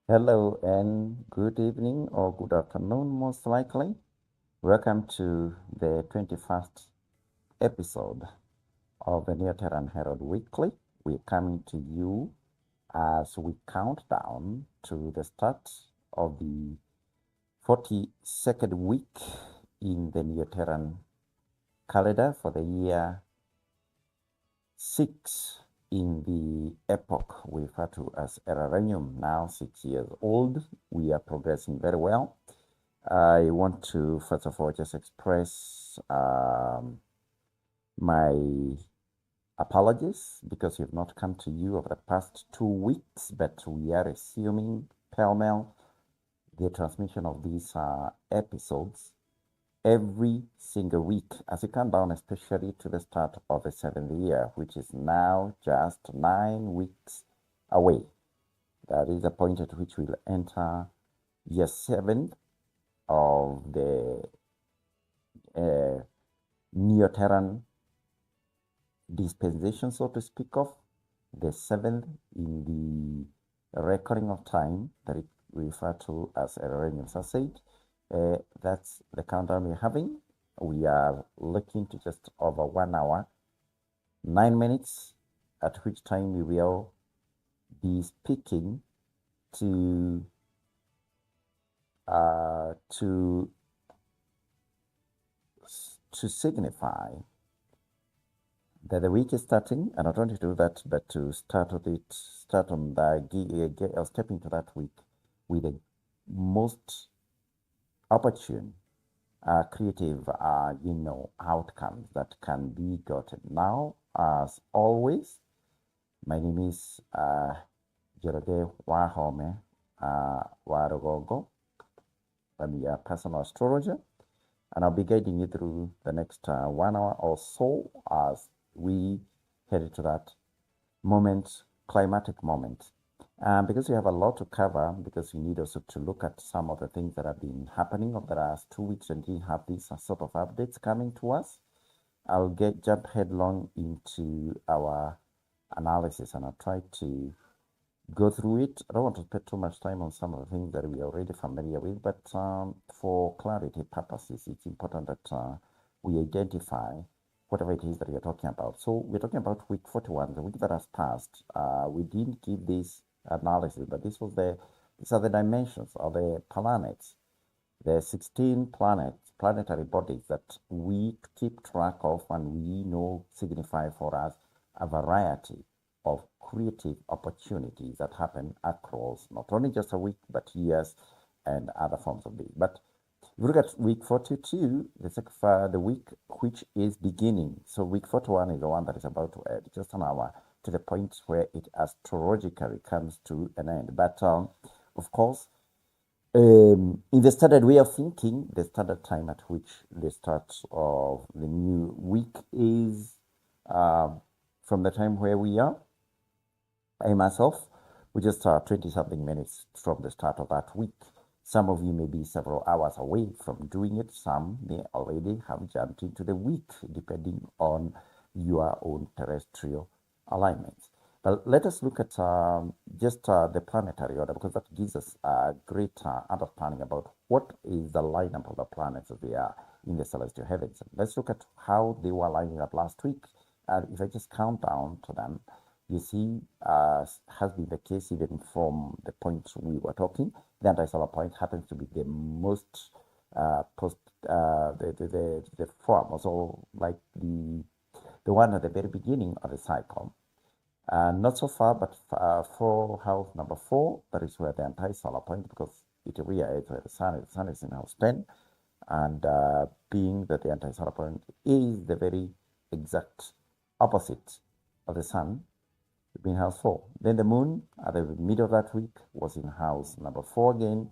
Hello and good evening or good afternoon, most likely. Welcome to the 21st episode of the Neoteran Herald Weekly. We're coming to you as we count down to the start of the 42nd week in the Neoteran calendar for the year 6 in the epoch we refer to as Eraranium, now 6 years old. We are progressing very well. I want to, first of all, just express my apologies because we've not come to you over the past 2 weeks, but we are resuming pell-mell the transmission of these episodes every single week as we come down, especially to the start of the 7th year, which is now just 9 weeks away. That is the point at which we'll enter year 7 of the Neoteran dispensation, so to speak of, the 7th in the reckoning of time that we refer to as Eraranium Sausage. That's the countdown we're having. We are looking to just over 1 hour, 9 minutes, at which time we will be speaking to signify that the week is starting, and I don't want to do that, but to start on the step into that week with the most opportune, creative, outcomes that can be gotten. Now, as always, my name is Joroge Wahome Warogogo. I'm your personal astrologer, and I'll be guiding you through the next 1 hour or so as we head to that moment, climatic moment. Because we have a lot to cover, because we need also to look at some of the things that have been happening over the last 2 weeks, and we have these sort of updates coming to us. I'll jump headlong into our analysis, and I'll try to go through it. I don't want to spend too much time on some of the things that we are already familiar with, but for clarity purposes, it's important that we identify whatever it is that we are talking about. So we're talking about week 41, the week that has passed. We didn't give this analysis, but these are the dimensions of the planets, the 16 planetary bodies that we keep track of and we know signify for us a variety of creative opportunities that happen across not only just a week, but years and other forms of days. But if you look at week 42, the week which is beginning. So week 41 is the one that is about to end, just an hour to the point where it astrologically comes to an end. But of course, in the standard way of thinking, the standard time at which the start of the new week is from the time where we are. I myself, we just 20 something minutes from the start of that week. Some of you may be several hours away from doing it. Some may already have jumped into the week, depending on your own terrestrial alignments. But let us look at just the planetary order, because that gives us a great understanding about what is the lineup of the planets as they are in the celestial heavens. Let's look at how they were lining up last week. If I just count down to them, you see, has been the case even from the point we were talking. The anti-solar point happens to be the most the form, also like the one at the very beginning of the cycle. Not so far, but for house number 4, that is where the anti-solar point, because it reads where the sun is in house 10, and being that the anti-solar point is the very exact opposite of the sun, in house 4. Then the moon at the middle of that week was in house number 4 again.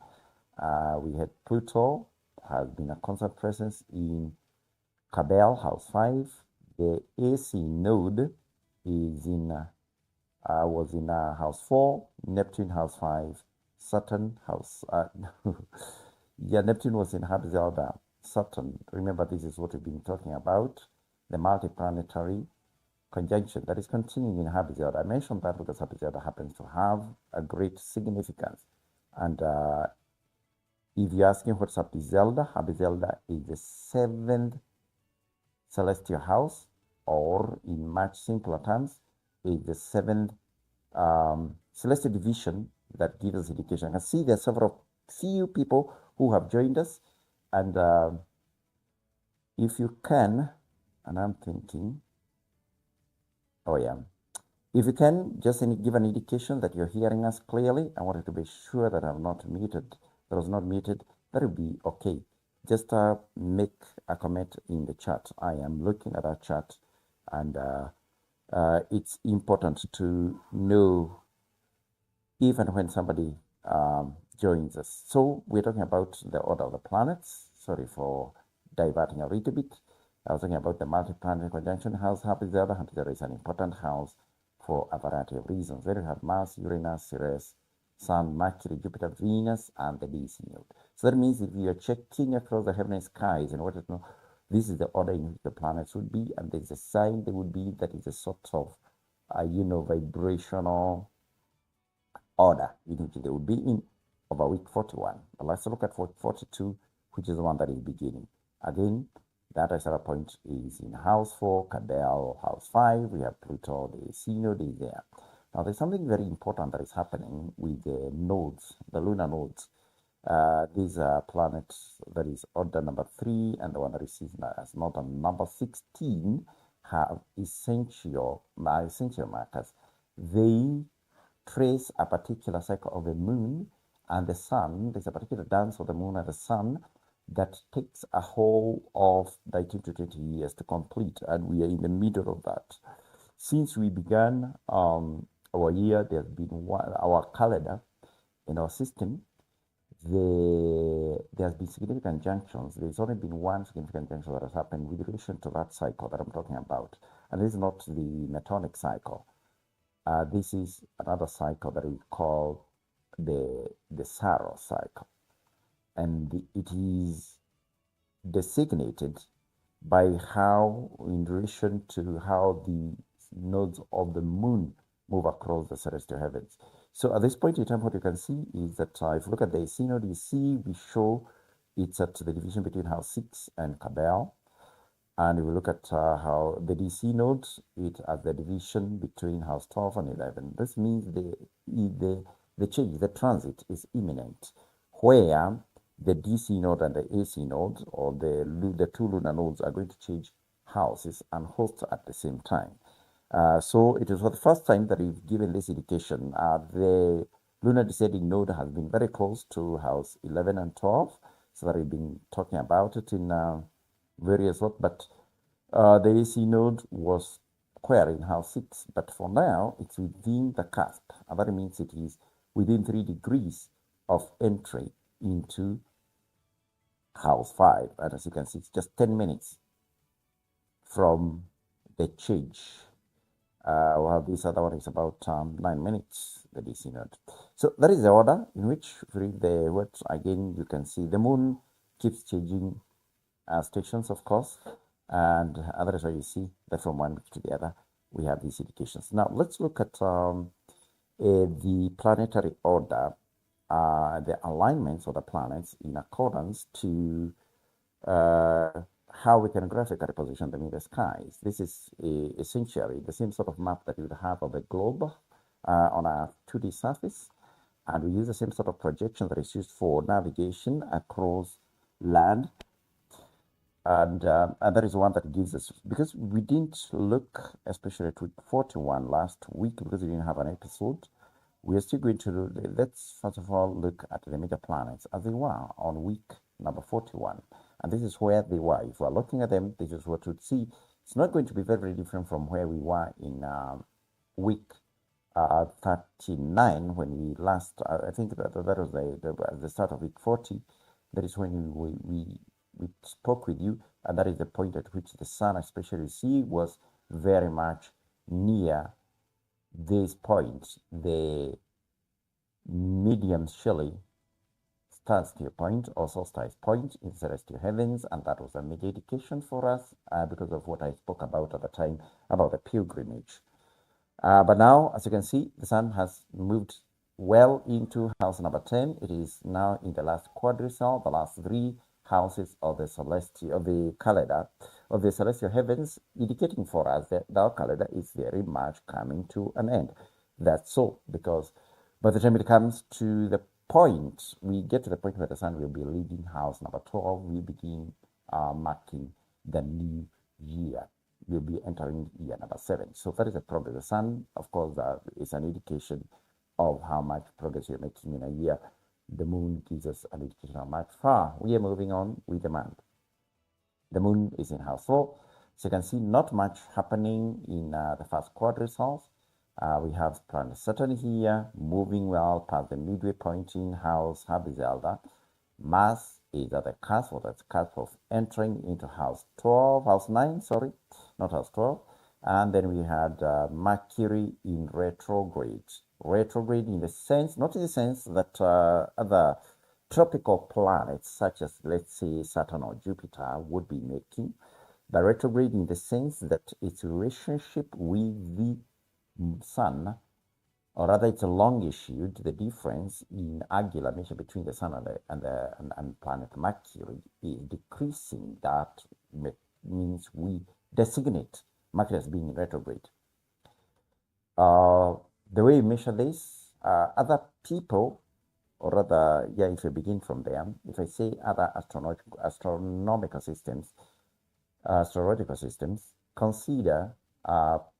We had Pluto, has been a constant presence in Cabell, house 5. The AC node is was in house 4, Neptune house 5, Saturn house yeah, Neptune was in Habszelda. Saturn, remember, this is what we've been talking about, the multiplanetary conjunction that is continuing in Habszelda. I mentioned that because Habszelda happens to have a great significance And if you're asking what's Happy Zelda is the 7th celestial house, or in much simpler terms, is the 7th celestial division that gives us indication. I can see there are several few people who have joined us, and if you can, and I'm thinking, oh yeah, if you can just give an indication that you're hearing us clearly. I wanted to be sure that I'm not muted. That was not muted. That would be okay. Just make a comment in the chat. I am looking at our chat, and it's important to know even when somebody joins us. So we're talking about the order of the planets. Sorry for diverting a little bit. I was talking about the multi-planetary conjunction house. Happy Zelda is an important house for a variety of reasons. There you have Mars, Uranus, Ceres, Sun, Mercury, Jupiter, Venus, and the DC node. So that means if you're checking across the heavenly skies and what to know, this is the order in which the planets would be, and there's a sign they would be that is a sort of, vibrational order in which they would be in over week 41. But let's look at 42, which is the one that is beginning. Again, that Asara point is in house 4, Cadell, house 5. We have Pluto, the synod is there. Now, there's something very important that is happening with the nodes, the lunar nodes. These are planets that is order number 3, and the one that is as node number 16 have essential markers. They trace a particular cycle of the moon and the sun. There's a particular dance of the moon and the sun that takes a whole of 19 to 20 years to complete, and we are in the middle of that. Since we began our year, there's been our calendar in our system. There's been significant junctions. There's only been one significant junction that has happened with relation to that cycle that I'm talking about, and this is not the Metonic cycle. This is another cycle that we call the Saros cycle, and it is designated by how, in relation to how the nodes of the moon move across the celestial heavens. So at this point in time, what you can see is that if you look at the synod, you see we show it's at the division between house 6 and Cabal. And if we look at how the DC nodes, it at the division between house 12 and 11. This means the change, the transit is imminent, where the DC node and the AC node, or the two lunar nodes, are going to change houses and hosts at the same time. So it is for the first time that we've given this indication. The lunar descending node has been very close to house 11 and 12, so that we've been talking about it in various what, but the AC node was square in house 6, but for now it's within the cusp, and that means it is within 3 degrees of entry into house 5, and as you can see, it's just 10 minutes from the change. While this other one is about 9 minutes, the DC node. So that is the order in which, if you read the words again, you can see the moon keeps changing stations, of course, and others where you see that from one week to the other we have these indications. Now let's look at the planetary order, the alignments of the planets in accordance to how we can graphically position them in the skies. This is essentially the same sort of map that you would have of a globe on a 2D surface, and we use the same sort of projection that is used for navigation across land. And that is one that gives us, because we didn't look especially at week 41 last week because we didn't have an episode. We are still going to let's first of all look at the major planets as they were on week number 41, and this is where they were. If we're looking at them, this is what we'd see. It's not going to be very, very different from where we were in week 39 when we last. I think that was the start of week 40. That is when we spoke with you, and that is the point at which the sun, especially see, was very much near this point, the medium Shelley standstill point or solstice point in celestial heavens, and that was a major indication for us because of what I spoke about at the time, about the pilgrimage. But now, as you can see, the sun has moved, the well into house number 10. It is now in the last quadricycle, the last three houses of the celestial, of the calendar, of the celestial heavens, indicating for us that our calendar is very much coming to an end. That's so, because by the time it comes to the point, we get to the point where the sun will be leaving house number 12, we begin marking the new year. We'll be entering year number 7. So that is a progress. The sun, of course, is an indication of how much progress you're making in a year. The moon gives us an indication of how much far we are moving on with the month. The moon is in house 4, so you can see not much happening in the first quadricycle. We have planet Saturn here, moving well past the midway point in house Habizelda. Mars is at the cusp, or that's cusp of entering into house 12, house 9, sorry, not house 12. And then we had Mercury in retrograde. Retrograde in the sense, not in the sense that other tropical planets, such as, let's say, Saturn or Jupiter, would be making, but retrograde in the sense that its relationship with the Sun, or rather it's a long issue, the difference in angular measure between the Sun and planet Mercury is decreasing. That means we designate Mercury as being retrograde. The way we measure this, other people, or rather, yeah, if we begin from there, if I say other astronomical systems, astrological systems, consider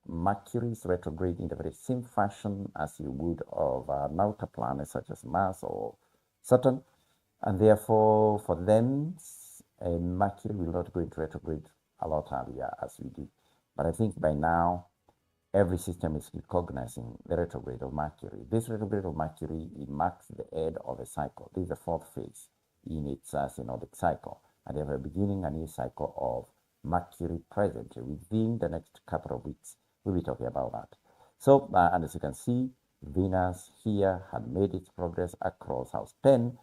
Mercury's retrograde in the very same fashion as you would of an outer planet such as Mars or Saturn, and therefore for them, Mercury will not go into retrograde a lot earlier as we do. But I think by now, every system is recognizing the retrograde of Mercury. This retrograde of Mercury, it marks the end of a cycle. This is the fourth phase in its synodic cycle, and they are beginning a new cycle of Mercury present. Within the next couple of weeks, we'll be talking about that. So, and as you can see, Venus here had made its progress across house 10,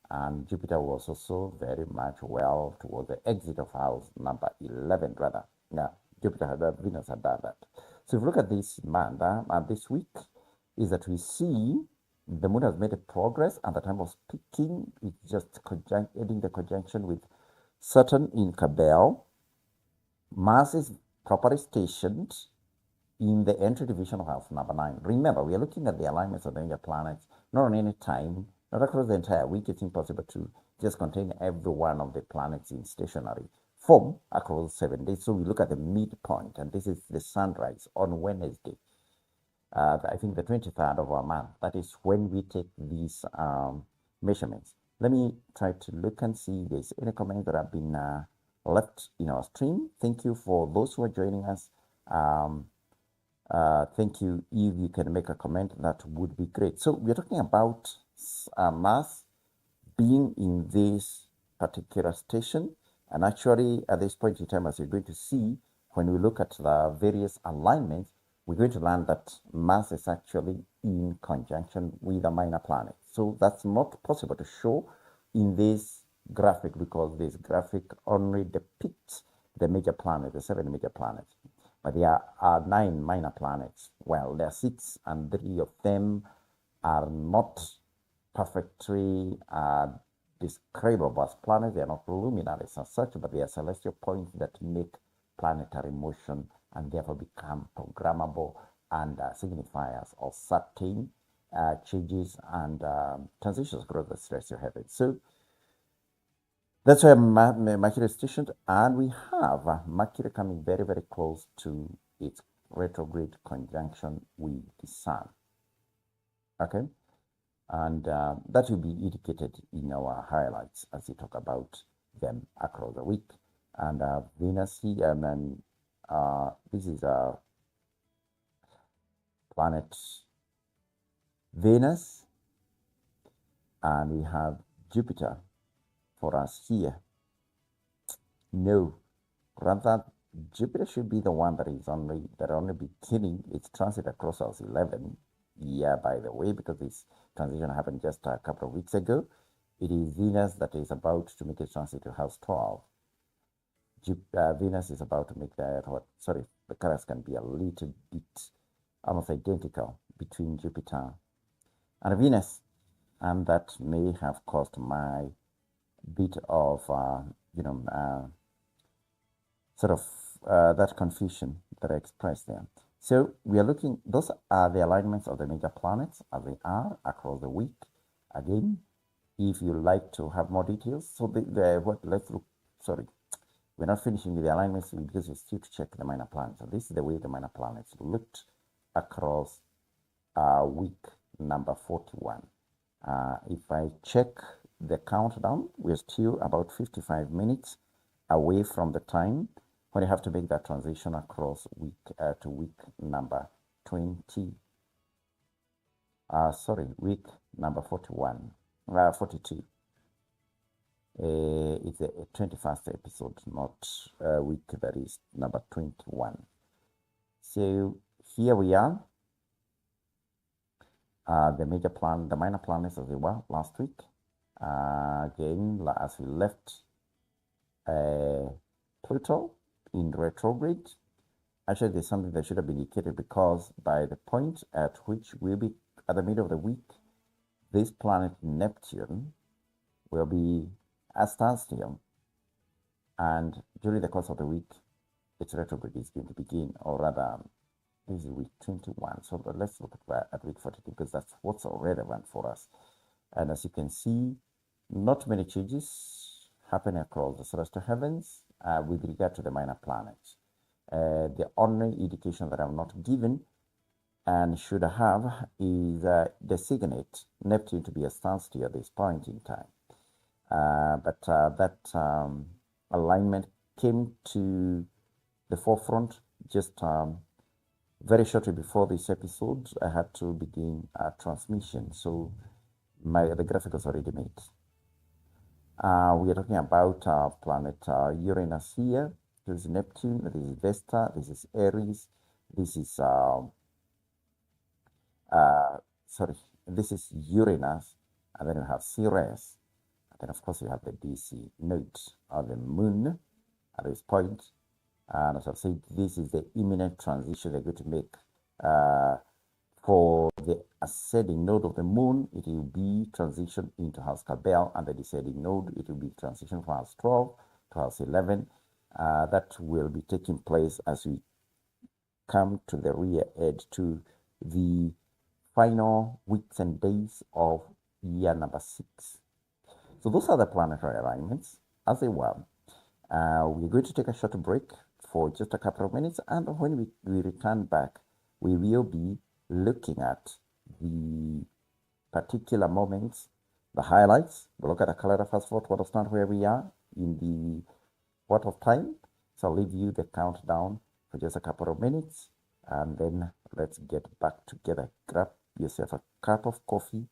and Jupiter was also very much well towards the exit of house number 11, rather. Yeah, Jupiter had that, Venus had done that. So if you look at this month and this week, is that we see the moon has made a progress at the time of speaking. It's just adding the conjunction with Saturn in Cabal. Mars is properly stationed in the entry division of house number 9. Remember, we are looking at the alignments of the major planets, not on any time, not across the entire week. It's impossible to just contain every one of the planets in stationary form across 7 days. So we look at the midpoint, and this is the sunrise on Wednesday. I think the 23rd of our month. That is when we take these measurements. Let me try to look and see if there's any comments that have been left in our stream. Thank you for those who are joining us. Thank you. If you can make a comment, that would be great. So we're talking about Mars being in this particular station. And actually, at this point in time, as you're going to see, when we look at the various alignments, we're going to learn that Mars is actually in conjunction with a minor planet. So that's not possible to show in this graphic, because this graphic only depicts the major planets, the 7 major planets. But there are 9 minor planets. Well, there are 6, and 3 of them are not perfectly describable as planets. They are not luminaries as such, but they are celestial points that make planetary motion and therefore become programmable and signifiers of certain changes and transitions across the celestial heavens. So that's where Mercury is stationed, and we have Mercury coming very, very close to its retrograde conjunction with the Sun. Okay, and that will be indicated in our highlights as we talk about them across the week. And Venus here, and then this is a planet Venus, and we have Jupiter for us here. No, rather Jupiter should be the one that is only beginning its transit across house 11. Yeah, by the way, because this transition happened just a couple of weeks ago. It is Venus that is about to make its transit to house 12. Venus is about to make that, the colors can be a little bit almost identical between Jupiter and Venus, and that may have caused my bit of sort of that confusion that I expressed there. So we are looking, those are the alignments of the major planets as they are across the week. Again, if you like to have more details, so let's look, sorry, we're not finishing with the alignments because we still to check the minor planets. So this is the way the minor planets looked across week number 41. If I check the countdown, we're still about 55 minutes away from the time when you have to make that transition across week to week number 20. Week number 41, 42. It's the 21st episode, not week that is number 21. So here we are. The minor planets as they were last week. Again, as we left Pluto in retrograde. Actually, there's something that should have been indicated, because by the point at which we'll be at the middle of the week, this planet Neptune will be at standstill, and during the course of the week, its retrograde is going to begin, or rather, this is week 21. So let's look at week 42, because that's what's relevant for us. And as you can see, not many changes happening across the celestial heavens with regard to the minor planets. The only indication that I'm not given and should have is designate Neptune to be a standstill at this point in time. But that alignment came to the forefront just very shortly before this episode. I had to begin a transmission, so the graphic was already made. We are talking about planet Uranus here. This is Neptune, this is Vesta, this is Aries, this is this is Uranus, and then we have Ceres, and then of course we have the DC node of the moon at this point. And as I've said, this is the imminent transition they're going to make for the ascending node of the moon. It will be transitioned into house Cabell, and the descending node, it will be transitioned from house 12 to house 11. That will be taking place as we come to the rear edge, to the final weeks and days of year number 6. So those are the planetary alignments as they were. We're going to take a short break for just a couple of minutes, and when we return back, we will be looking at the particular moments, the highlights. We'll look at the calendar fast forward to understand where we are in the what of time. So I'll leave you the countdown for just a couple of minutes, and then let's get back together. Grab yourself a cup of coffee,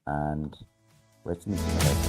and let's meet in the next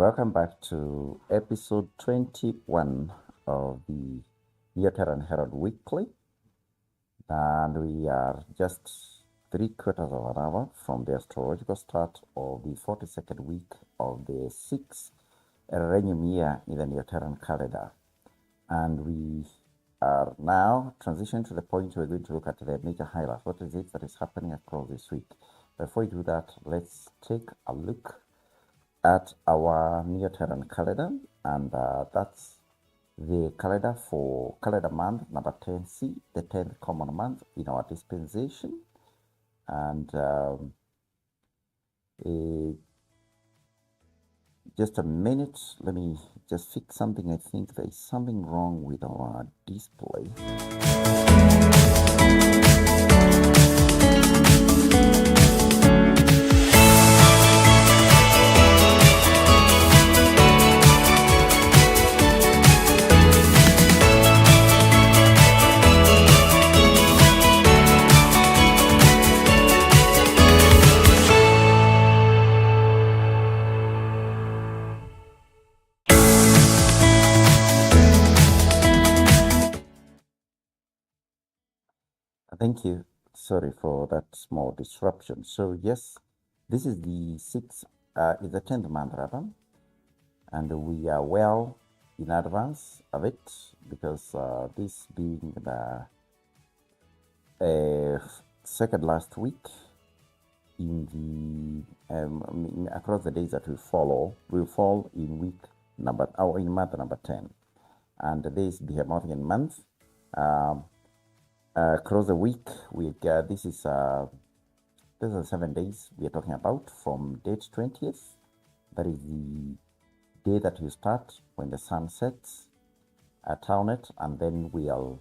Welcome back to episode 21 of the Neoteran Herald Weekly. And we are just 3/4 of an hour from the astrological start of the 42nd week of the 6th Regnum year in the Neoteran calendar. And we are now transitioning to the point we're going to look at the major highlights. What is it that is happening across this week? Before we do that, let's take a look at our Neoteran calendar, and that's the calendar for calendar month number 10C, the 10th common month in our dispensation. And just a minute, let me just fix something. I think there is something wrong with our display. Thank you. Sorry for that small disruption. So yes, this is the 6th, is the 10th month rather, and we are well in advance of it because this being the second last week in the across the days that we follow, will fall in week number in month number 10, and this Behemothine month. Across the week, we this is 7 days we are talking about from date 20th. That is the day that you start when the sun sets at Townet, and then we'll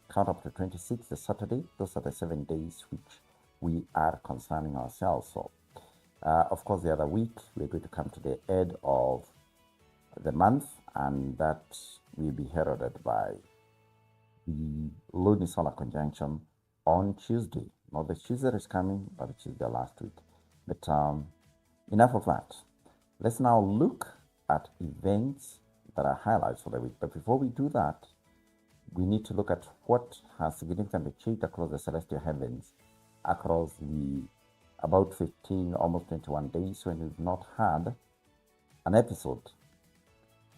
count up to 26th, the Saturday. Those are the 7 days which we are concerning ourselves. So, of course, the other week we're going to come to the end of the month, and that will be heralded by the lunisolar conjunction on Tuesday. Not the Tuesday that is coming, but the Tuesday last week. But enough of that. Let's now look at events that are highlights for the week. But before we do that, we need to look at what has significantly changed across the celestial heavens across the about 15, almost 21 days when we've not had an episode.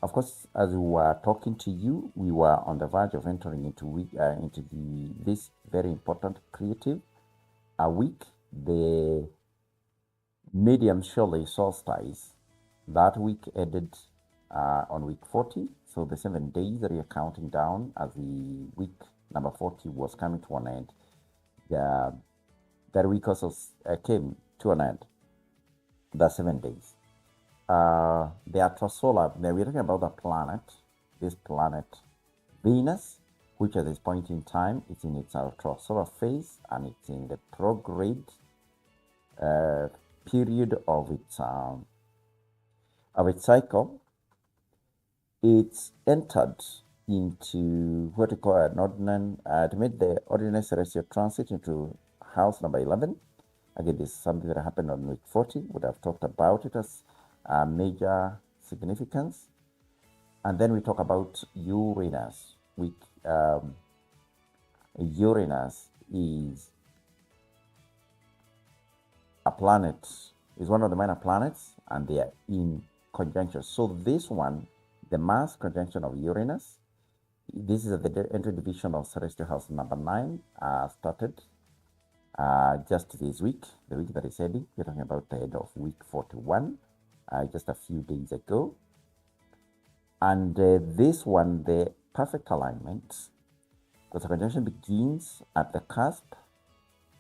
Of course, as we were talking to you, we were on the verge of entering into this very important creative week, the medium surely solstice. That week ended on week 40, so the 7 days that we are counting down as the week number 40 was coming to an end. That week also came to an end, the 7 days. The astrasolar, we're talking about the planet, this planet Venus, which at this point in time is in its astrasolar phase, and it's in the prograde period of its cycle. It's entered into what we call an ordinary, to make the ordinary celestial transit into house number 11. Again, this is something that happened on week 40. Would have talked about it as major significance. And then we talk about Uranus. Uranus is a planet, is one of the minor planets, and they are in conjunction. So this one, the mass conjunction of Uranus, this is at the entry division of celestial house number 9, started just this week, the week that is ending. We're talking about the end of week 41. Just a few days ago. And this one, the perfect alignment, because the conjunction begins at the cusp.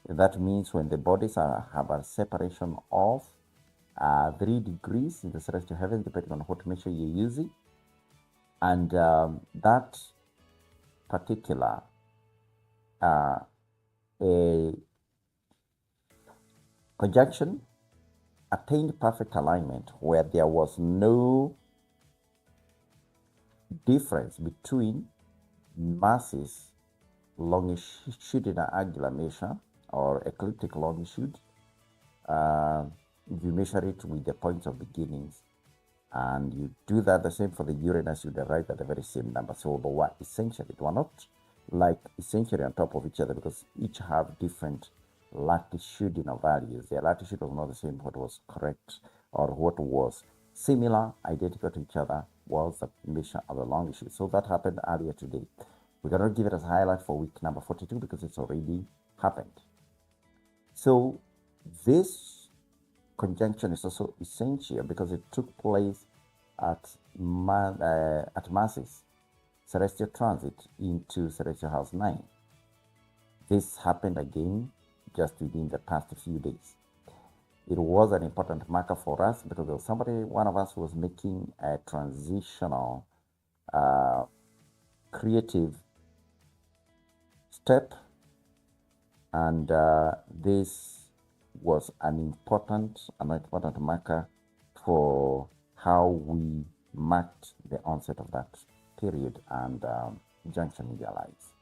That means when the bodies have a separation of 3 degrees in the celestial heavens, depending on what measure you're using. And that particular conjunction attained perfect alignment where there was no difference between masses longitudinal angular measure or ecliptic longitude if you measure it with the points of beginnings And you do that the same for the Uranus, you arrive at the very same number. So they were essentially, they were not like essentially on top of each other because each have different latitudinal values. Their latitude was not the same. What was correct or what was similar, identical to each other was the measure of the longitude. So that happened earlier today. We cannot give it as a highlight for week number 42 because it's already happened. So this conjunction is also essential because it took place at Mars' celestial transit into celestial house 9. This happened again just within the past few days. It was an important marker for us because there was one of us who was making a transitional creative step, and this was an important marker for how we marked the onset of that period and junction in their lives.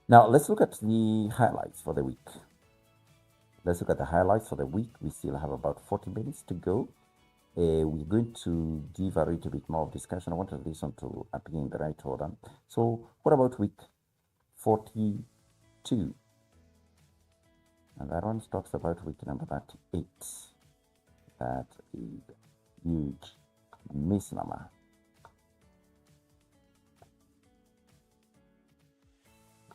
Now let's look at the highlights for the week. Let's look at the highlights for the week. We still have about 40 minutes to go. We're going to give a little bit more of discussion. I wanted this one to appear in the right order. So what about week 42? And that one talks about week number 38. That is huge misnomer.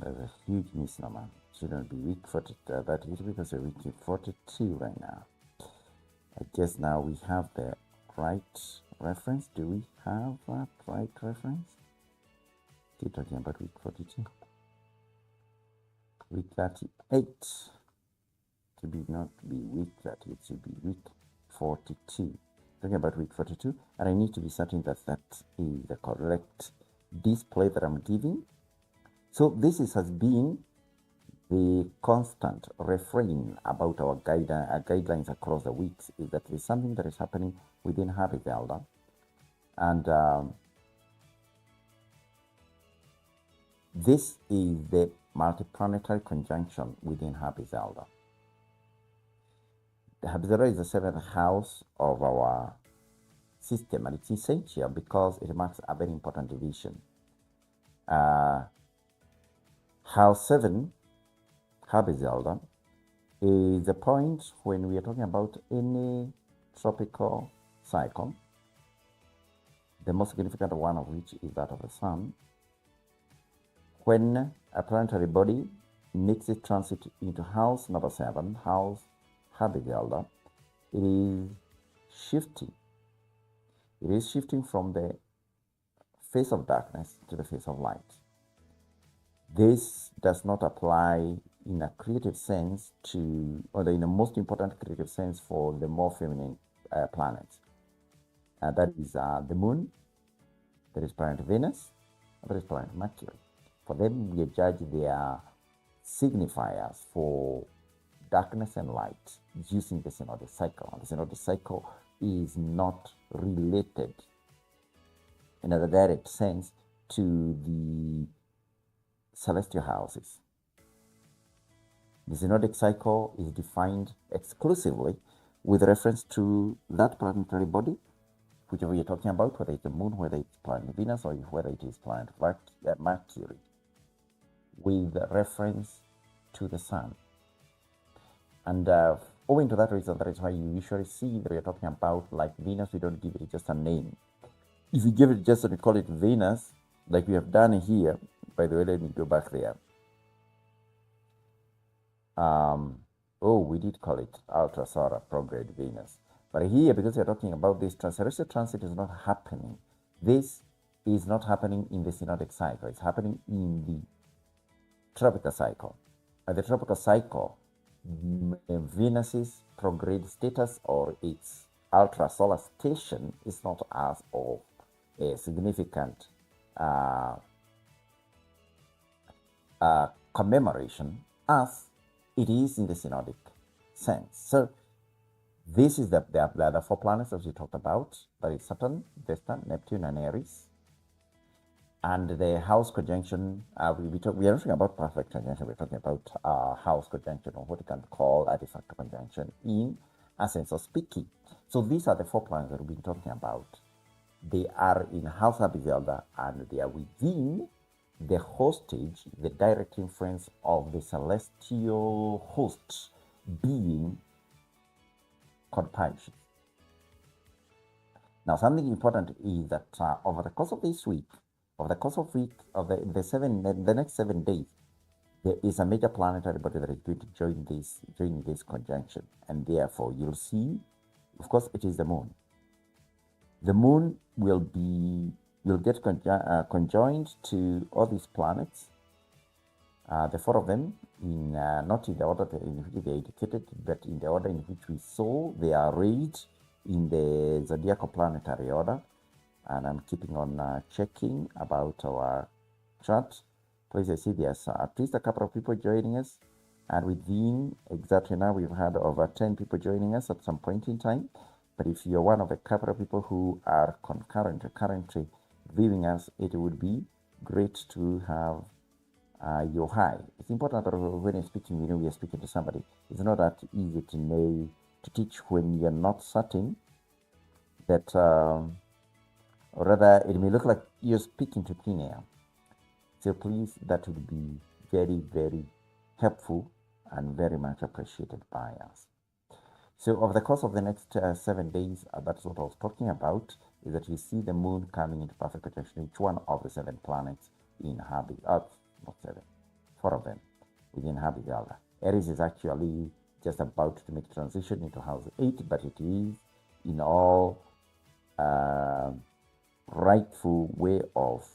There's a huge misnomer. Shouldn't be week 40, that is because we're week 42 right now. I guess now we have the right reference. Do we have that right reference? Keep talking about week 42. Week 38. To be not be week 38, it should be week 42. Talking about week 42, and I need to be certain that that is the correct display that I'm giving. So this has been the constant refrain about our guidelines across the weeks is that there's something that is happening within Habit Elder, and this is the multiplanetary conjunction within Habit Elder. The Habit Elder is the 7th house of our system, and it's essential because it marks a very important division. House 7, Habit Elder, is the point when we are talking about any tropical cycle, the most significant one of which is that of the Sun. When a planetary body makes its transit into house number 7, house Habit Elder, it is shifting. It is shifting from the face of darkness to the face of light. This does not apply in a creative sense to, or in the most important creative sense for the more feminine planets. That is the Moon, that is planet Venus, and that is planet Mercury. For them, we judge their signifiers for darkness and light using the synodic cycle. And the synodic cycle is not related in a direct sense to the celestial houses. The synodic cycle is defined exclusively with reference to that planetary body, whichever you're talking about, whether it's the Moon, whether it's planet Venus, or whether it is planet Mercury, with reference to the Sun. And owing to that reason, that is why you usually see that you're talking about, like Venus, we don't give it just a name. If you give it just we call it Venus, like we have done here. By the way, let me go back there. We did call it ultra solar prograde Venus. But here, because we're talking about this celestial transit is not happening. This is not happening in the synodic cycle. It's happening in the tropical cycle. The tropical cycle, Venus's prograde status or its ultra solar station is not as of a significant commemoration as it is in the synodic sense. So this is the 4 planets that we talked about. That is Saturn, Vesta, Neptune, and Aries. And the house conjunction, we are not talking about perfect conjunction, we're talking about house conjunction, or what you can call a de facto conjunction in a sense of speaking. So these are the 4 planets that we've been talking about. They are in House Abizelda, and they are within the hostage, the direct influence of the celestial host being called Pisces. Now, something important is that over the course of this week, over the course of the next 7 days, there is a major planetary body that is going to join this conjunction, and therefore you'll see, of course, it is the moon. The moon will get conjoined to all these planets, the 4 of them, in not in the order in which they are indicated, but in the order in which we saw they are arrayed in the zodiacal planetary order. And I'm keeping on checking about our chart. Please, I see there's at least a couple of people joining us, and within exactly now we've had over 10 people joining us at some point in time. But if you're one of a couple of people who are currently viewing us, it would be great to have your hi. It's important that when you're speaking, we are speaking to somebody. It's not that easy to know, to teach when you're not certain that, or rather, it may look like you're speaking to thin air. So please, that would be very, very helpful and very much appreciated by us. So over the course of the next 7 days, that's what I was talking about, is that you see the moon coming into perfect conjunction, each one of the 7 planets in not 7, 4 of them within Abizelda. Aries is actually just about to make transition into house 8, but it is in all rightful way of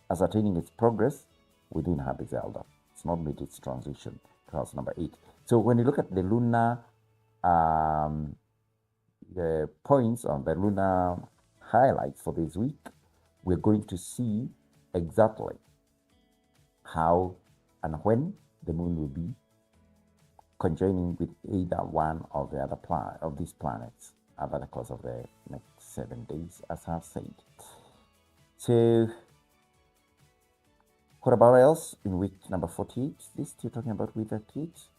ascertaining its progress within Abizelda. It's not made its transition to house number 8. So when you look at the lunar the points on the lunar highlights for this week, we're going to see exactly how and when the moon will be conjoining with either one of the other of these planets over the course of the next 7 days, as I've said. So what about else in week number 48? This still talking about week 48.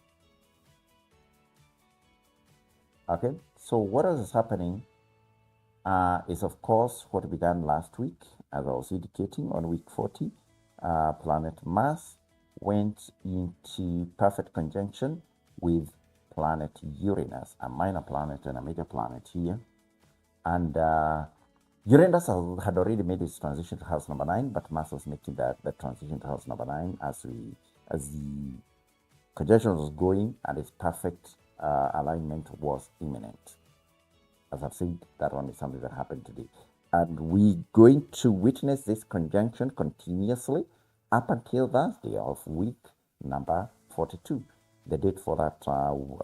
Okay, so what else is happening is, of course, what began last week, as I was indicating on week 40. Planet Mars went into perfect conjunction with planet Uranus, a minor planet and a major planet here. And Uranus had already made its transition to house number 9, but Mars was making that transition to house number 9 as the conjunction was going, and its perfect alignment was imminent. As I've said, that one is something that happened today. And we're going to witness this conjunction continuously up until Thursday of week number 42. The date for that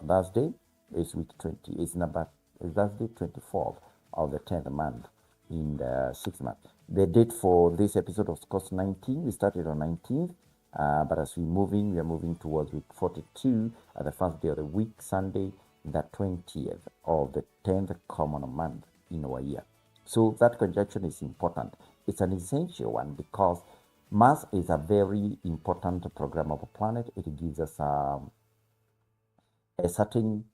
Thursday is week 20. Is Thursday 24th of the 10th month in the 6th month. The date for this episode was, of course, 19. We started on 19th. But as we are moving towards week 42, the first day of the week, Sunday, the 20th of the 10th common month in our year. So that conjunction is important. It's an essential one because Mars is a very important programmable planet. It gives us a certain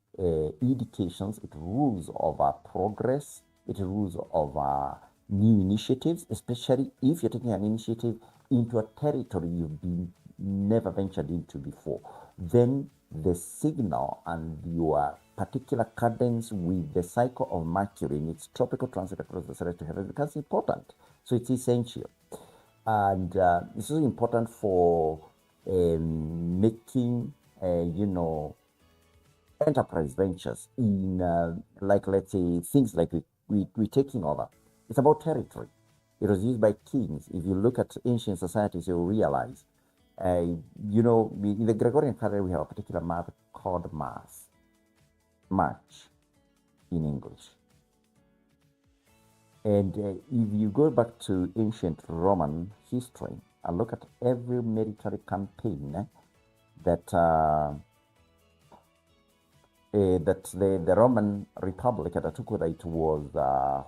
indications. It rules over progress. It rules over new initiatives, especially if you're taking an initiative into a territory you've been never ventured into before. Then the signal and your particular cadence with the cycle of Mercury in its tropical transit across the celestial heavens becomes important. So it's essential. And it's also important for making, enterprise ventures in, like, let's say, things like we're taking over. It's about territory. It was used by kings. If you look at ancient societies, you'll realize, in the Gregorian calendar, we have a particular month called March in English. And if you go back to ancient Roman history and look at every military campaign that the Roman Republic undertook, whether it was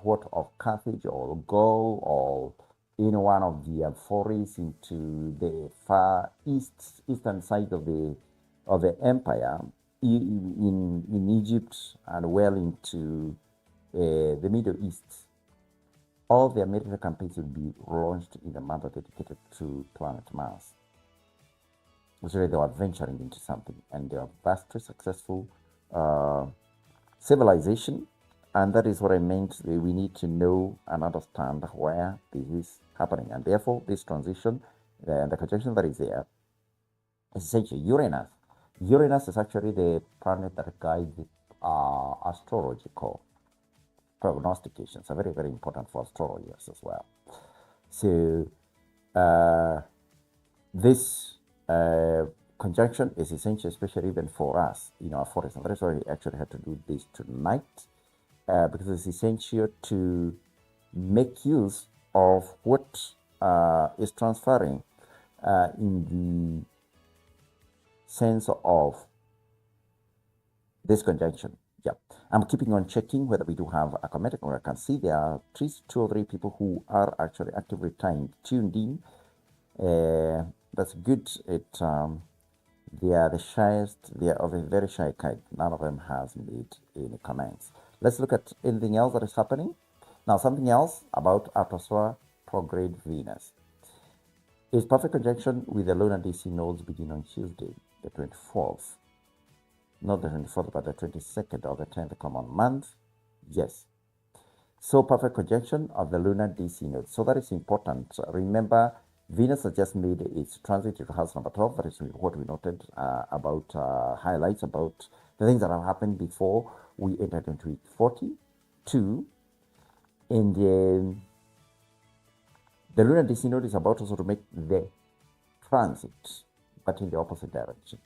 what of Carthage or Gaul or in one of the forays into the far eastern side of the empire, in Egypt and well into the Middle East. All their military campaigns will be launched in the month dedicated to planet Mars. So they are venturing into something, and they are vastly successful civilization, and that is what I meant. We need to know and understand where this is happening, and therefore this transition, the conjunction that is there, is essentially Uranus. Uranus is actually the planet that guides astrological prognostications. Are very, very important for astrologers as well. So this conjunction is essential, especially even for us in our forest. And that's why we actually had to do this tonight, because it's essential to make use of what is transferring in the sense of this conjunction. Yeah, I'm keeping on checking whether we do have a comment, or I can see there are two or three people who are actually actively tuned in. That's good. They are the shyest. They are of a very shy kind. None of them has made any comments. Let's look at anything else that is happening. Now, something else about Atoswa prograde Venus. Its perfect conjunction with the lunar DC nodes begin on Tuesday, the 24th. Not the 24th, but the 22nd of the 10th common month. Yes. So perfect conjunction of the lunar DC nodes. So that is important. Remember, Venus has just made its transit to house number 12. That is what we noted about highlights about the things that have happened before we entered into week 42. And the lunar DC node is about also to make the transit, but in the opposite direction.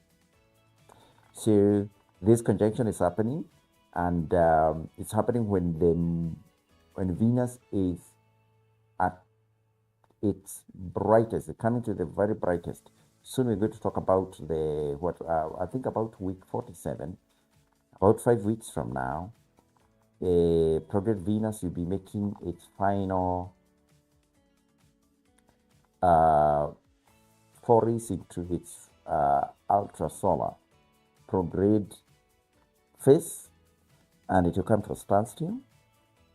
So this conjunction is happening, and it's happening when Venus is at its brightest, coming to the very brightest. Soon we're going to talk about I think about week 47, about 5 weeks from now. Prograde Venus will be making its final forays into its ultra-solar prograde phase, and it will come to a standstill,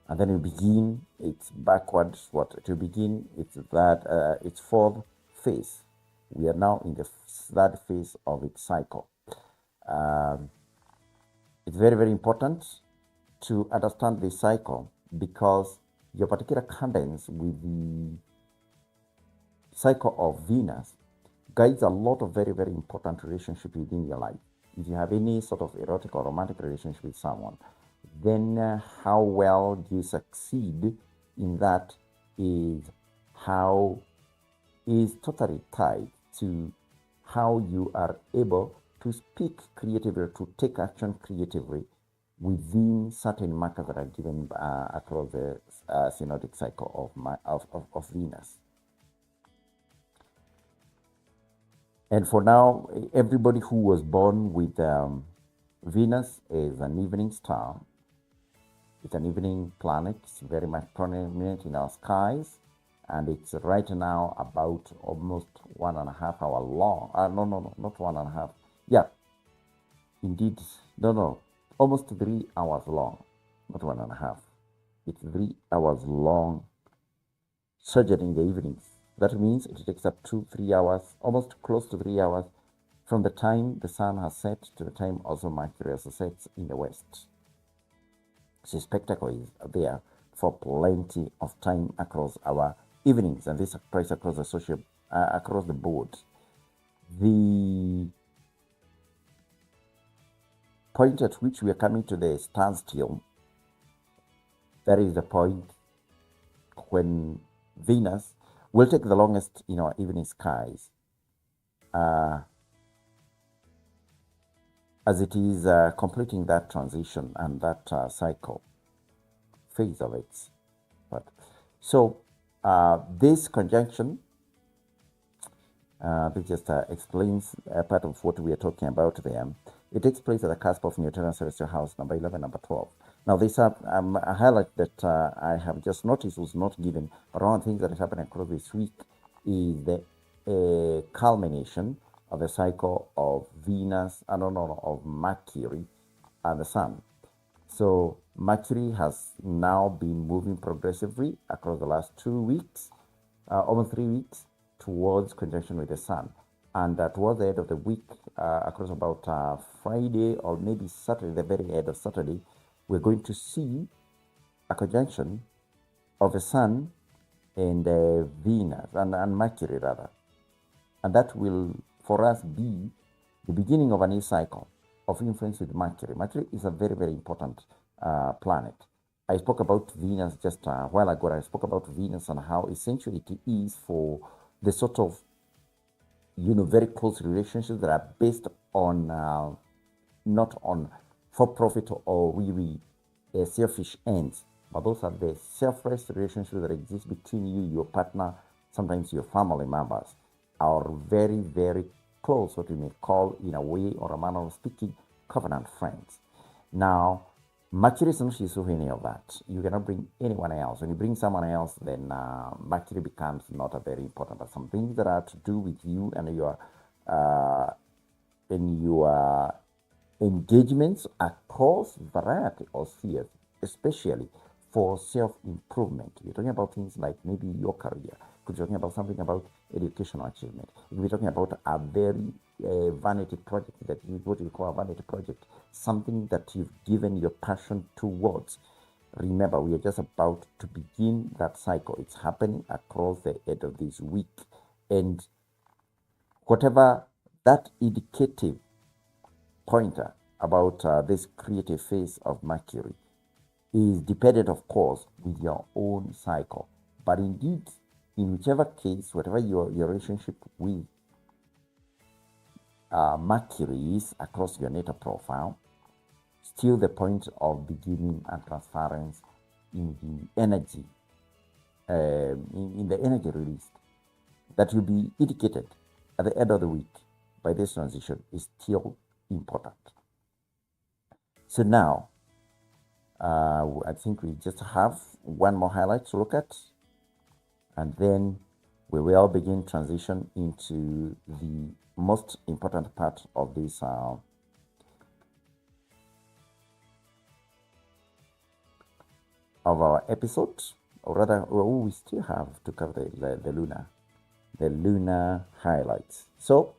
and then it will begin its backwards. It will begin its fourth phase. We are now in the third phase of its cycle. It's very, very important to understand this cycle, because your particular cadence with the cycle of Venus guides a lot of very, very important relationships within your life. If you have any sort of erotic or romantic relationship with someone, then how well do you succeed in that is totally tied to how you are able to speak creatively, to take action creatively within certain markers that are given across the synodic cycle of Venus. And for now, everybody who was born with Venus is an evening star. It's an evening planet. It's very much prominent in our skies. And it's right now about almost 1.5 hours long. No, not 1.5. Yeah, indeed. No, almost 3 hours long. Not 1.5. It's 3 hours long, surging in the evenings. That means it takes up 2-3 hours, almost close to 3 hours, from the time the sun has set to the time also Mercury has set in the west. So spectacle is there for plenty of time across our evenings, and this applies across the across the board. The point at which we are coming to the standstill, that is the point when Venus will take the longest in our evening skies, as it is completing that transition and that cycle phase of it. But so this conjunction, this just explains a part of what we are talking about there. It takes place at the cusp of Neoteran celestial house number 11, number 12. Now, this a highlight that I have just noticed was not given, but one of the things that is happening across this week is the culmination of the cycle of Venus, of Mercury and the Sun. So Mercury has now been moving progressively across the last 2 weeks, almost 3 weeks, towards conjunction with the Sun. And towards the end of the week, across about Friday or maybe Saturday, the very end of Saturday, we're going to see a conjunction of the Sun and Venus and Mercury rather. And that will, for us, be the beginning of a new cycle of influence with Mercury. Mercury is a very, very important planet. I spoke about Venus just a while ago. I spoke about Venus and how essential it is for the sort of, very close relationships that are based on not on for-profit or really selfish ends, but those are the selfless relationships that exist between you, your partner, sometimes your family members, are very, very close, what we may call, in a way or a manner of speaking, covenant friends. Now, Mercury is not useful for any of that. You cannot bring anyone else. When you bring someone else, then Mercury becomes not a very important. But some things that are to do with you and your engagements across variety of spheres, especially for self-improvement. We're talking about things like maybe your career. Could be talking about something about educational achievement. We're talking about a very vanity project, that is what we call a vanity project, something that you've given your passion towards. Remember, we are just about to begin that cycle. It's happening across the end of this week. And whatever that indicative pointer about this creative phase of Mercury is dependent, of course, with your own cycle. But indeed, in whichever case, whatever your relationship with Mercury is across your natal profile, still the point of beginning and transference in the energy, in the energy released, that will be indicated at the end of the week by this transition is still important. So now, I think we just have one more highlight to look at, and then we will begin transition into the most important part of this of our episode, or rather, we still have to cover the lunar highlights. So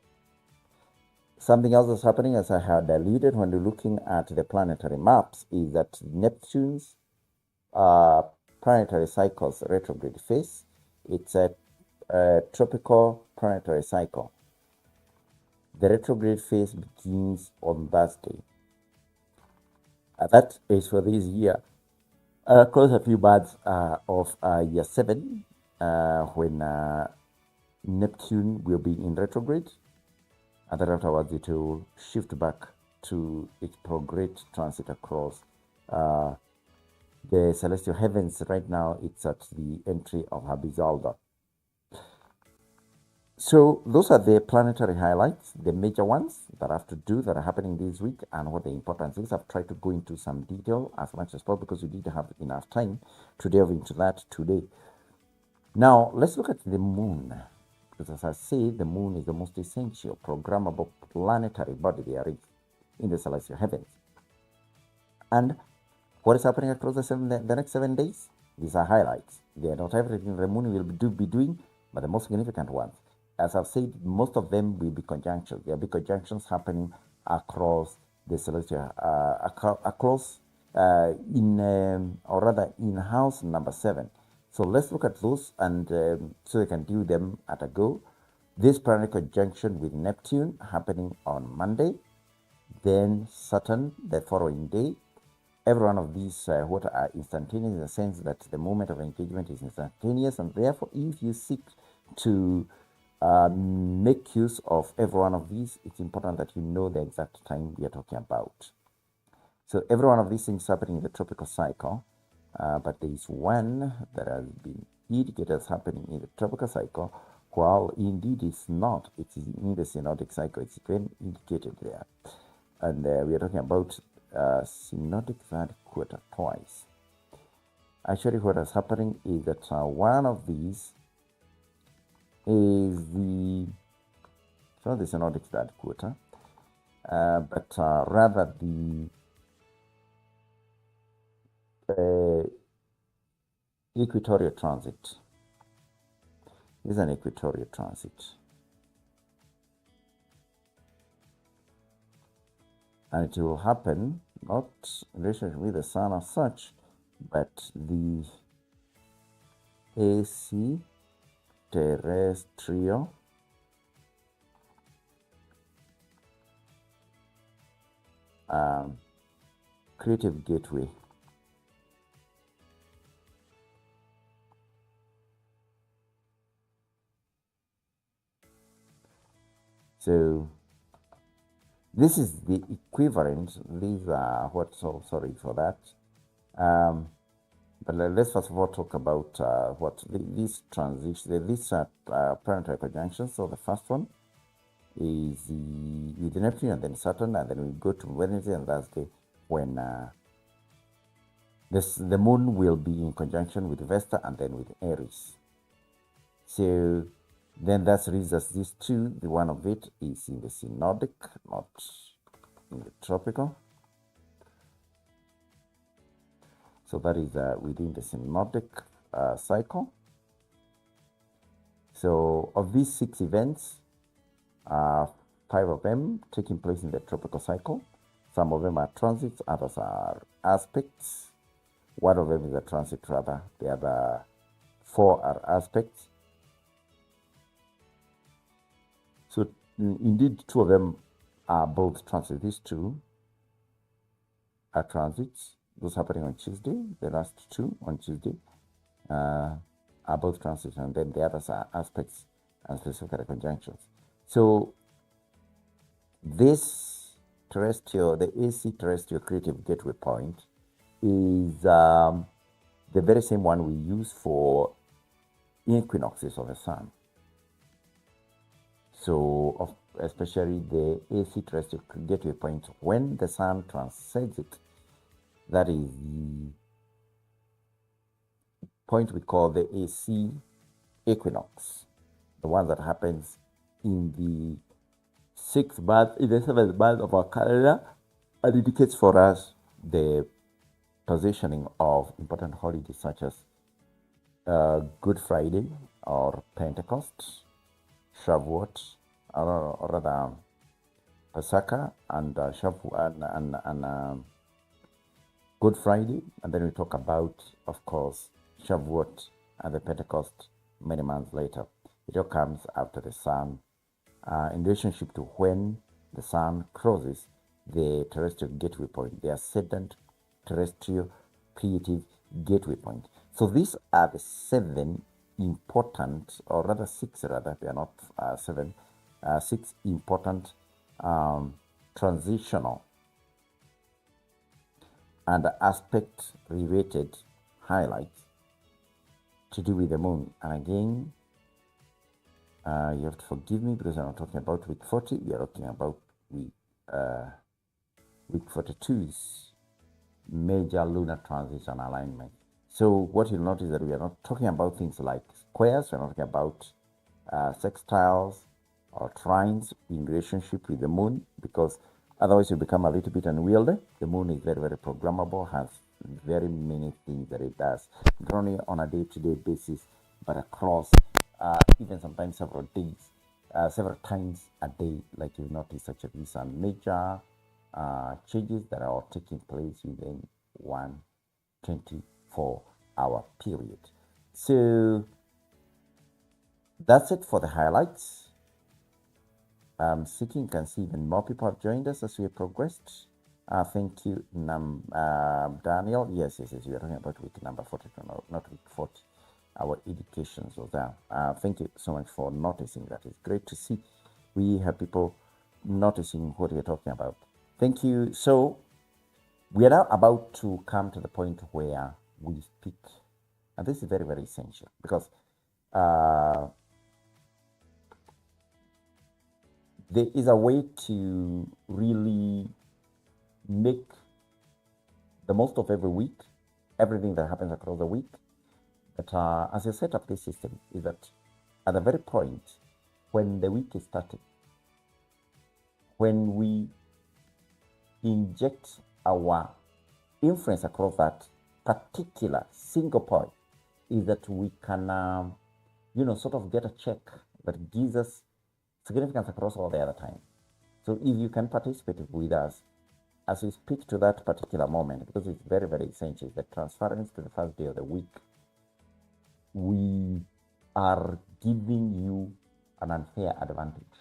something else that's happening, as I had alluded when we're looking at the planetary maps, is that Neptune's planetary cycle's retrograde phase, it's a tropical planetary cycle. The retrograde phase begins on Thursday. That is for this year. Close a few months of year 7, when Neptune will be in retrograde, and then afterwards it will shift back to its prograde transit across the celestial heavens. Right now, it's at the entry of Habizalda. So those are the planetary highlights, the major ones that have to do, that are happening this week, and what the importance is. I've tried to go into some detail as much as possible because we didn't have enough time to delve into that today. Now, let's look at the moon. Because as I say, the moon is the most essential programmable planetary body there is in the celestial heavens. And what is happening across the next 7 days? These are highlights. They are not everything the moon will be doing, but the most significant ones. As I've said, most of them will be conjunctions. There will be conjunctions happening across the celestial, in house number 7. So let's look at those, and so we can do them at a go. This planetary conjunction with Neptune happening on Monday, then Saturn the following day. Every one of these what are instantaneous in the sense that the moment of engagement is instantaneous, and therefore if you seek to make use of every one of these, it's important that you know the exact time we are talking about. So every one of these things happening in the tropical cycle, but there is one that has been indicated as happening in the tropical cycle, while indeed it's not. It is in the synodic cycle. It's been indicated there, and we are talking about synodic third quarter twice. Actually, what is happening is that one of these is the So the synodic third quarter, but rather the equatorial transit. This is an equatorial transit. And it will happen not in relation with the sun as such, but the AC terrestrial creative gateway. So this is the equivalent. These are what, so sorry for that. But let's first of all talk about what these transitions, these planetary conjunctions. So the first one is with Neptune and then Saturn, and then we go to Wednesday and Thursday when the moon will be in conjunction with Vesta and then with Aries. So then that leaves us these two. The one of it is in the synodic, not in the tropical. So that is within the synodic cycle. So of these 6 events, 5 of them taking place in the tropical cycle. Some of them are transits, others are aspects. One of them is a transit rather. The other 4 are aspects. So indeed, 2 of them are both transits. These 2 are transits. Those happening on Tuesday. The last 2 on Tuesday are both transits, and then the others are aspects and specific conjunctions. So this terrestrial, the AC terrestrial creative gateway point is the very same one we use for equinoxes of the sun. So especially the AC terrestrial gateway point, when the sun transcends it, that is the point we call the AC equinox, the one that happens in the 6th month, in the 7th month of our calendar, and indicates for us the positioning of important holidays such as Good Friday or Pentecost, Shavuot, or rather Pasaka and Shavuot and Good Friday, and then we talk about, of course, Shavuot and the Pentecost many months later. It all comes after the sun, in relationship to when the sun crosses the terrestrial gateway point, the ascendant terrestrial creative gateway point. So these are the 7 important, or rather 6 rather, they are not 7, 6 important transitional and aspect related highlights to do with the moon. And again, you have to forgive me because I'm not talking about week 40. We are talking about week 42's major lunar transit and alignment. So what you'll notice is that we are not talking about things like squares. We're not talking about sextiles or trines in relationship with the moon, because otherwise you become a little bit unwieldy. The moon is very, very programmable, has very many things that it does, not only on a day-to-day basis, but across even sometimes several days, several times a day, like you notice. Such as these are major changes that are taking place within one 24-hour period. So that's it for the highlights. Seeking can see even more people have joined us as we have progressed. Thank you, Daniel. Yes, we are talking about week number 40, not week 40. Our educations was there. Thank you so much for noticing that. It's great to see we have people noticing what we're talking about. Thank you. So we are now about to come to the point where we speak, and this is very, very essential, because there is a way to really make the most of every week, everything that happens across the week. But as you set up this system, is that at the very point when the week is starting, when we inject our influence across that particular single point, is that we can, sort of get a check that gives us significance across all the other time. So if you can participate with us as we speak to that particular moment, because it's very, very essential, the transference to the first day of the week, we are giving you an unfair advantage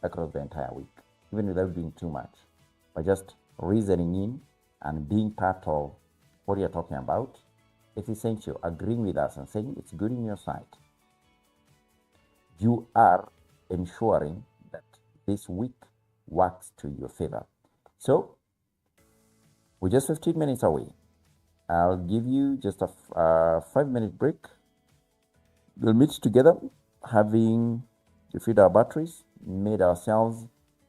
across the entire week, even without doing too much, by just reasoning in and being part of what you're talking about. It's essential, agreeing with us and saying it's good in your side. You are ensuring that this week works to your favor. So we're just 15 minutes away. I'll give you just a 5-minute break. We'll meet together, having refilled our batteries, made ourselves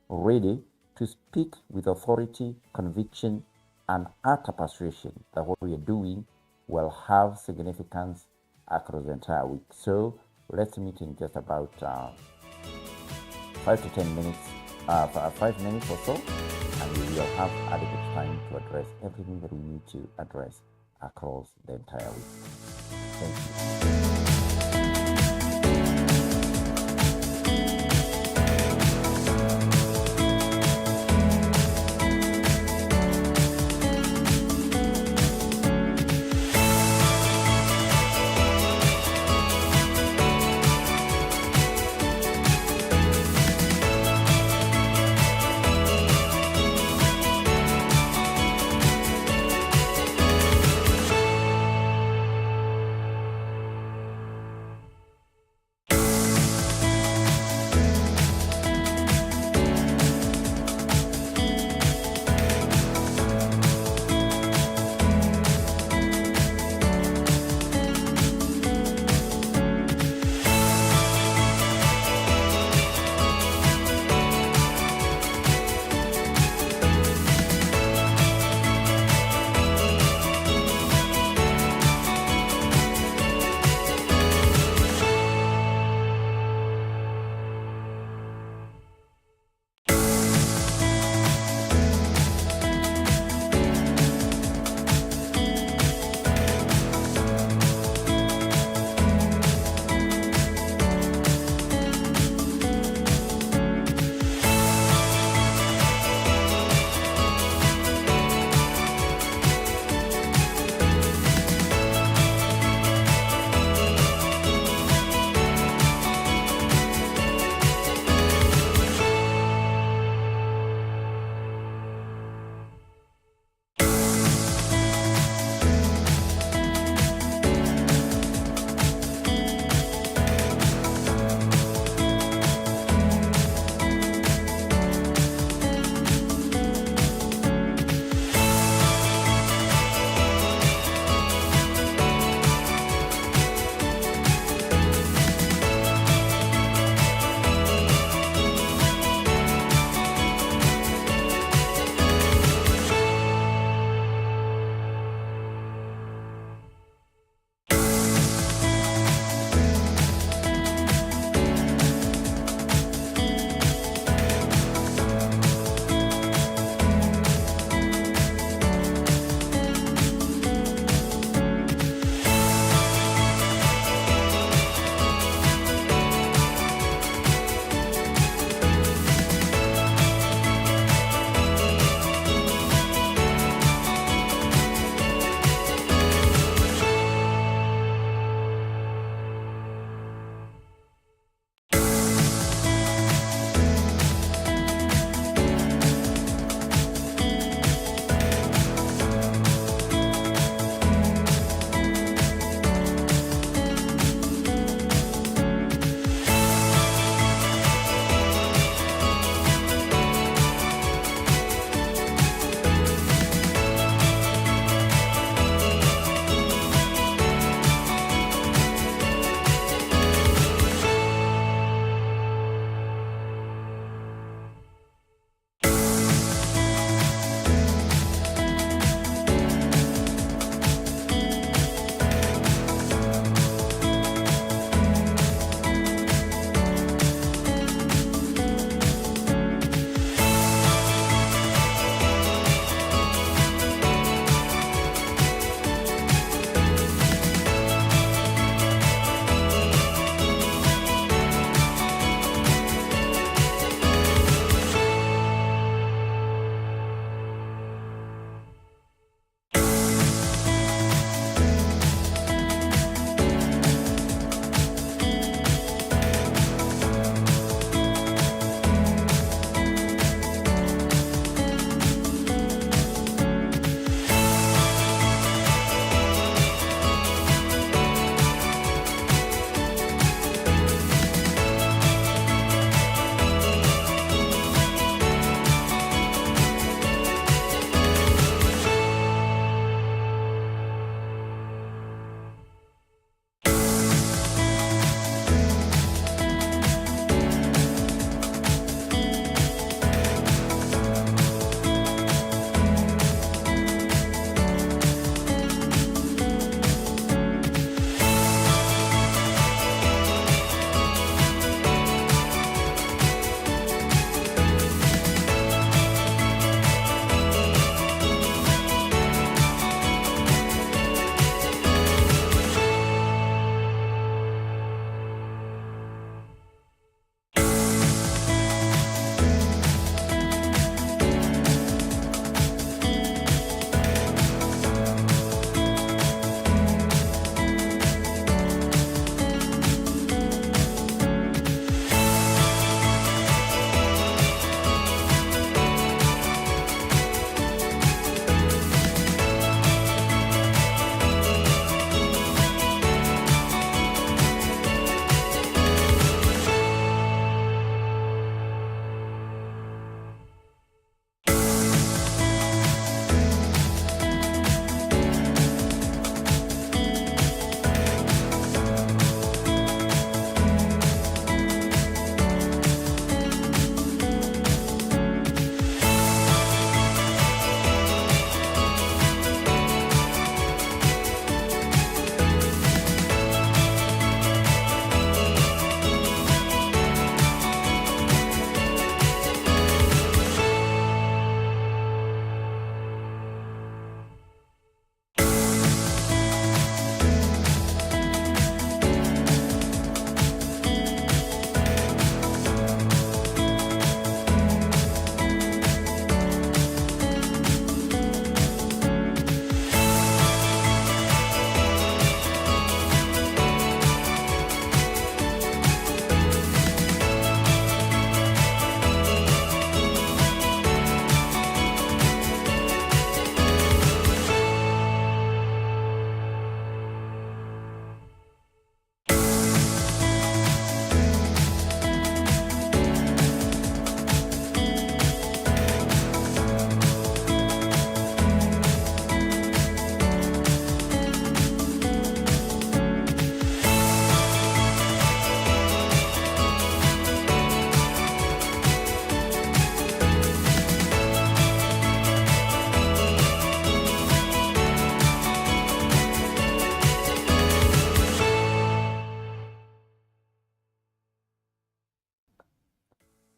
ready to speak with authority, conviction, and utter persuasion that what we are doing will have significance across the entire week. So let's meet in just about 5 to 10 minutes, 5 minutes or so, and we will have adequate time to address everything that we need to address across the entire week. Thank you.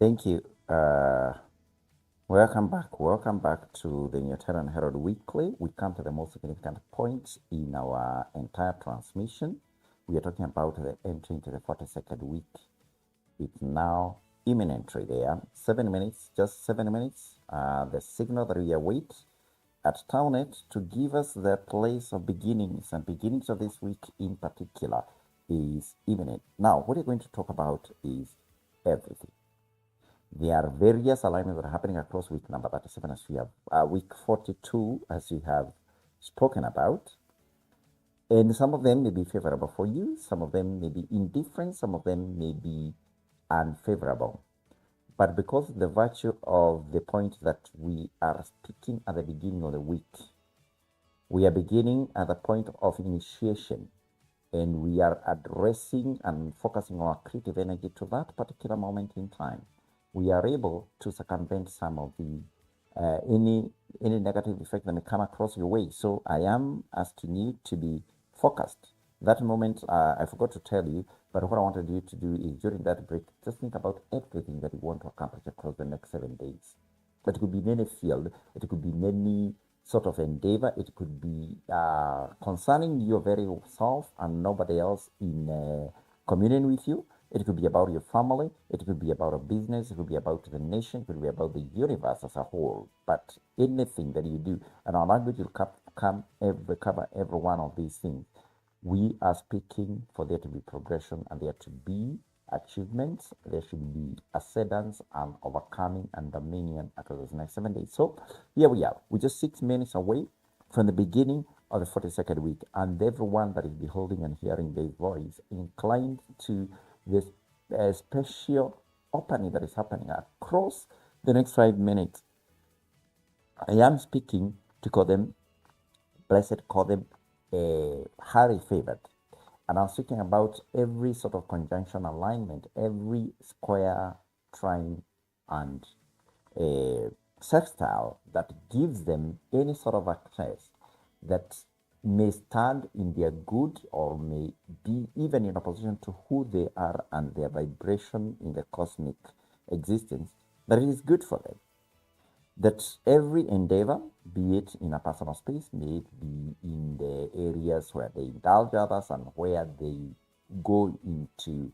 Thank you. Welcome back. Welcome back to the Neoteran Herald Weekly. We come to the most significant point in our entire transmission. We are talking about the entry into the 42nd week. It's now imminently there. 7 minutes, just 7 minutes. The signal that we await at Townnet to give us the place of beginnings, and beginnings of this week in particular is imminent. Now, what we're going to talk about is everything. There are various alignments that are happening across week number 37, as we have week 42, as we have spoken about. And some of them may be favorable for you, some of them may be indifferent, some of them may be unfavorable. But because of the virtue of the point that we are speaking at the beginning of the week, we are beginning at the point of initiation, and we are addressing and focusing our creative energy to that particular moment in time. We are able to circumvent some of the any negative effect that may come across your way. So I am asking you to be focused. That moment, I forgot to tell you, but what I wanted you to do is during that break, just think about everything that you want to accomplish across the next 7 days. It could be in any field, it could be in any sort of endeavor, it could be concerning your very self and nobody else in communion with you. It could be about your family, it could be about a business, it could be about the nation, it could be about the universe as a whole. But anything that you do, and our language will cover every one of these things. We are speaking for there to be progression and there to be achievements. There should be ascendance and overcoming and dominion across the next 7 days. So here we are. We're just 6 minutes away from the beginning of the 42nd week, and everyone that is beholding and hearing this voice inclined to this special opening that is happening across the next 5 minutes. I am speaking to call them blessed, call them highly favored. And I'm speaking about every sort of conjunction alignment, every square, trine, and sextile that gives them any sort of access that may stand in their good or may be even in opposition to who they are and their vibration in the cosmic existence, that it is good for them. That every endeavor, be it in a personal space, may it be in the areas where they indulge others and where they go into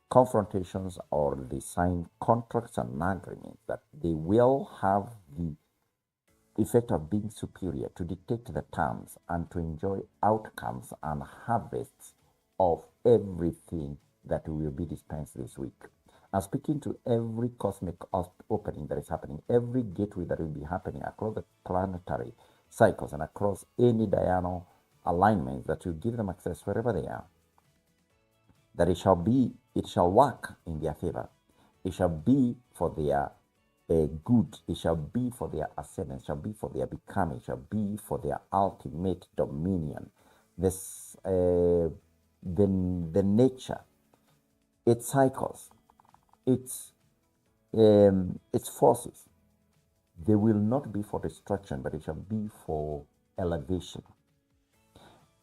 confrontations or they sign contracts and agreements, that they will have the effect of being superior to dictate the terms and to enjoy outcomes and harvests of everything that will be dispensed this week. I'm speaking to every cosmic opening that is happening, every gateway that will be happening across the planetary cycles and across any diurnal alignments that will give them access wherever they are. That it shall work in their favor. It shall be for their good. It shall be for their ascendance. It shall be for their becoming. It shall be for their ultimate dominion. This, the nature, its cycles, its forces, they will not be for destruction, but it shall be for elevation.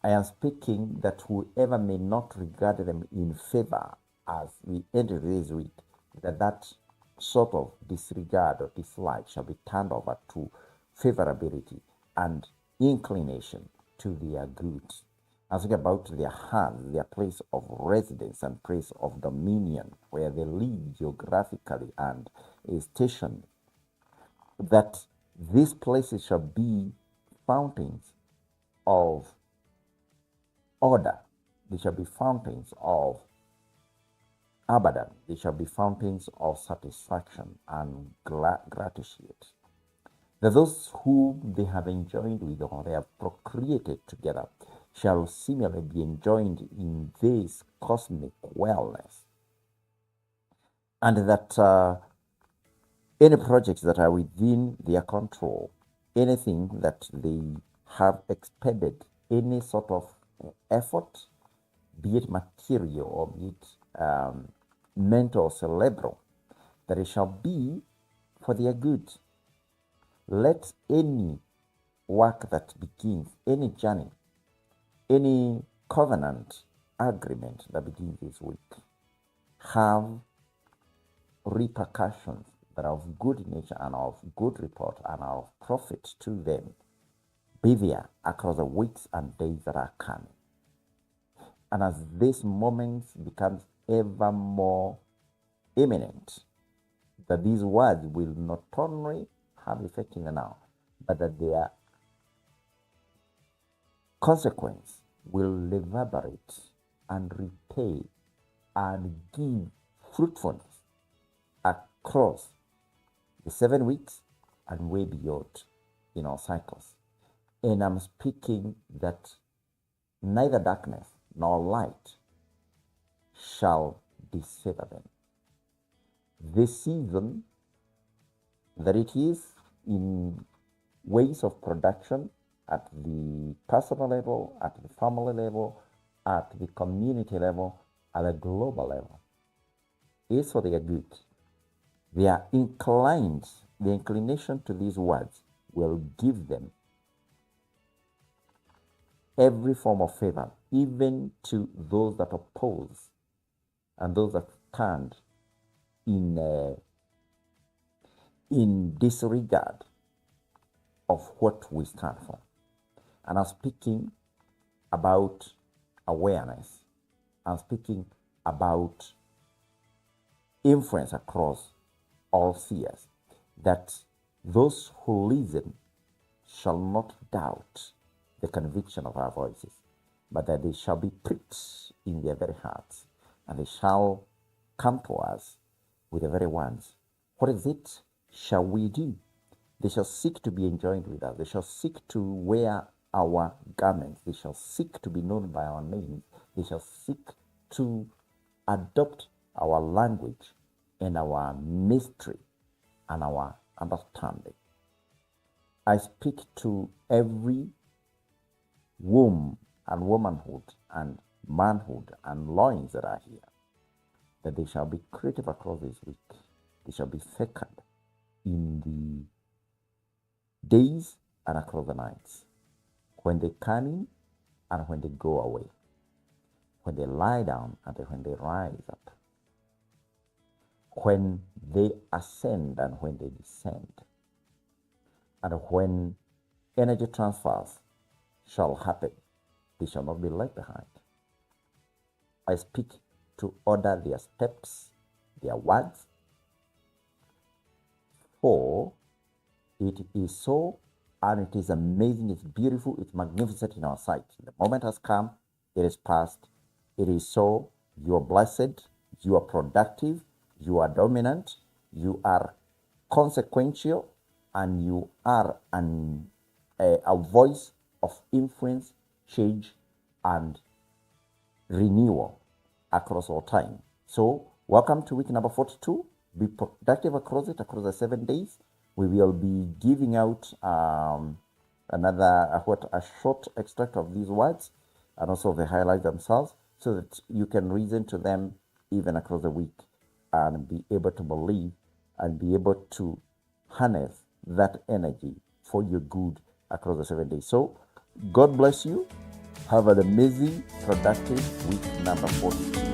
I am speaking that whoever may not regard them in favor as we enter this week, that sort of disregard or dislike shall be turned over to favorability and inclination to their good. I'm talking about their hands, their place of residence and place of dominion, where they live geographically and is stationed. That these places shall be fountains of order. They shall be fountains of abundance. They shall be fountains of satisfaction and gratitude. That those whom they have enjoined with or they have procreated together shall similarly be enjoined in this cosmic wellness. And that any projects that are within their control, anything that they have expended, any sort of effort, be it material or be it mental or cerebral, that it shall be for their good. Let any work that begins, any journey, any covenant agreement that begins this week have repercussions that are of good nature and of good report and are of profit to them be there across the weeks and days that are coming. And as this moment becomes ever more imminent, that these words will not only have effect in the now, but that their consequence will reverberate and repay and give fruitfulness across the 7 weeks and way beyond in our cycles. And I'm speaking that neither darkness nor light shall disfavor them. This season that it is in ways of production at the personal level, at the family level, at the community level, at the global level, is for their good. They are inclined, the inclination to these words will give them every form of favor, even to those that oppose and those that stand in disregard of what we stand for. And I'm speaking about awareness. I'm speaking about influence across all spheres, that those who listen shall not doubt the conviction of our voices, but that they shall be pricked in their very hearts, and they shall come to us with the very ones. What is it shall we do? They shall seek to be enjoined with us. They shall seek to wear our garments. They shall seek to be known by our names. They shall seek to adopt our language and our mystery and our understanding. I speak to every womb and womanhood and manhood and loins that are here, that they shall be creative across this week. They shall be fecund in the days and across the nights, when they come in and when they go away, when they lie down and when they rise up, when they ascend and when they descend, and when energy transfers shall happen, they shall not be left behind. I speak to order their steps, their words, for it is so, and it is amazing, it's beautiful, it's magnificent in our sight. The moment has come, it is past. It is so. You are blessed, you are productive, you are dominant, you are consequential, and you are a voice of influence, change, and renewal across all time. So, welcome to week number 42. Be productive across the 7 days. We will be giving out a short extract of these words and also the highlights themselves, so that you can reason to them even across the week and be able to believe and be able to harness that energy for your good across the 7 days. So, God bless you. Have an amazing, productive week number 42.